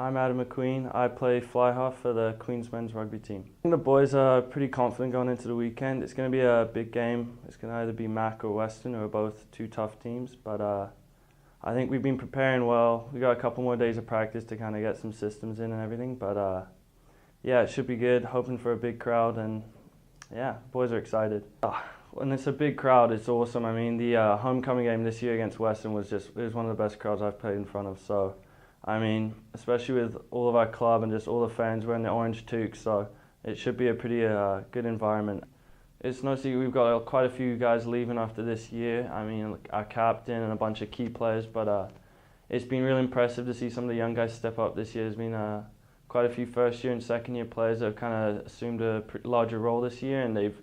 I'm Adam McQueen. I play fly half for the Queen's men's rugby team. I think the boys are pretty confident going into the weekend. It's going to be a big game. It's going to either be Mac or Western, who are both two tough teams. But I think we've been preparing well. We got a couple more days of practice to kind of get some systems in and everything. But yeah, it should be good. Hoping for a big crowd, and yeah, boys are excited. When it's a big crowd, it's awesome. I mean, the homecoming game this year against Western was one of the best crowds I've played in front of. So, I mean, especially with all of our club and just all the fans wearing the orange toques, so it should be a pretty good environment. It's no secret we've got quite a few guys leaving after this year. I mean, our captain and a bunch of key players, but it's been really impressive to see some of the young guys step up this year. There's been quite a few first year and second year players that have kind of assumed a larger role this year, and they've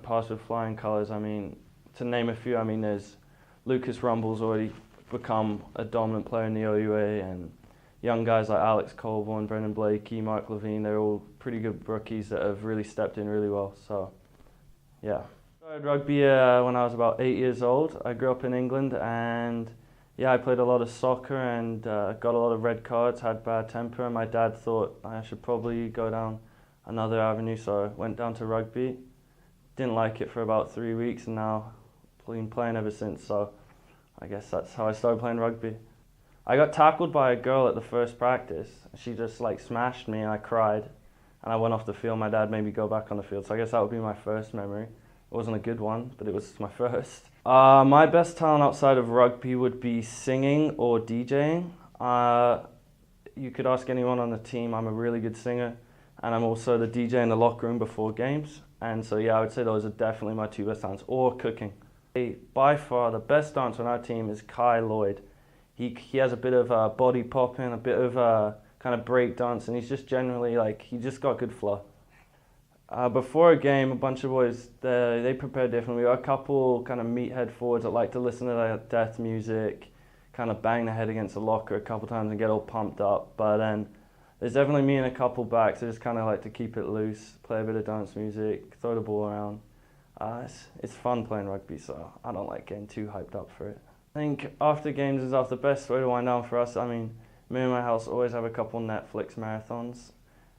passed with flying colours. I mean, to name a few, I mean, there's Lucas Rumble's already become a dominant player in the OUA, and young guys like Alex Colborne, Brendan Blakey, Mark Levine, they're all pretty good rookies that have really stepped in really well. So, yeah. I started rugby when I was about 8 years old. I grew up in England, and yeah, I played a lot of soccer and got a lot of red cards, had bad temper, and my dad thought I should probably go down another avenue, so I went down to rugby. Didn't like it for about 3 weeks, and now been playing ever since, so I guess that's how I started playing rugby. I got tackled by a girl at the first practice. She just like smashed me and I cried, and I went off the field. My dad made me go back on the field, so I guess that would be my first memory. It wasn't a good one, but it was my first. My best talent outside of rugby would be singing or DJing. You could ask anyone on the team. I'm a really good singer, and I'm also the DJ in the locker room before games. And so yeah, I would say those are definitely my two best talents, or cooking. By far the best dancer on our team is Kai Lloyd. He has a bit of body popping, a bit of kind of break dance, and he's just generally he just got good flow. Before a game, a bunch of boys, they prepare differently. We got a couple kind of meathead forwards that like to listen to death music, kind of bang their head against the locker a couple times and get all pumped up. But then there's definitely me and a couple backs that just kind of like to keep it loose, play a bit of dance music, throw the ball around. It's fun playing rugby, so I don't like getting too hyped up for it. I think after games is the best way to wind down for us. I mean, me and my house always have a couple Netflix marathons,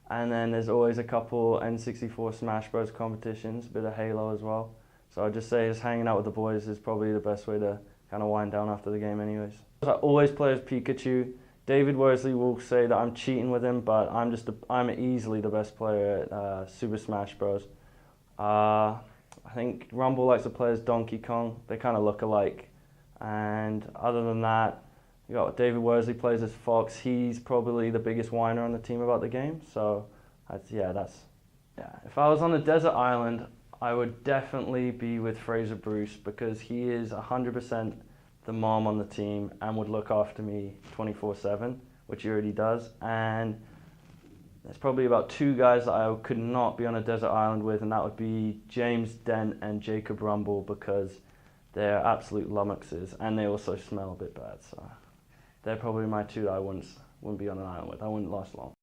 and then there's always a couple N64 Smash Bros competitions, a bit of Halo as well. So I'd just say just hanging out with the boys is probably the best way to kind of wind down after the game anyways. I always play as Pikachu. David Worsley will say that I'm cheating with him, but I'm easily the best player at Super Smash Bros. I think Rumble likes to play as Donkey Kong. They kind of look alike. And other than that, you got David Worsley plays as Fox. He's probably the biggest whiner on the team about the game. So yeah. If I was on a desert island, I would definitely be with Fraser Bruce, because he is 100% the mom on the team and would look after me 24/7, which he already does. And there's probably about two guys that I could not be on a desert island with, and that would be James Dent and Jacob Rumble, because they're absolute lummoxes, and they also smell a bit bad. So they're probably my two that I wouldn't be on an island with. I wouldn't last long.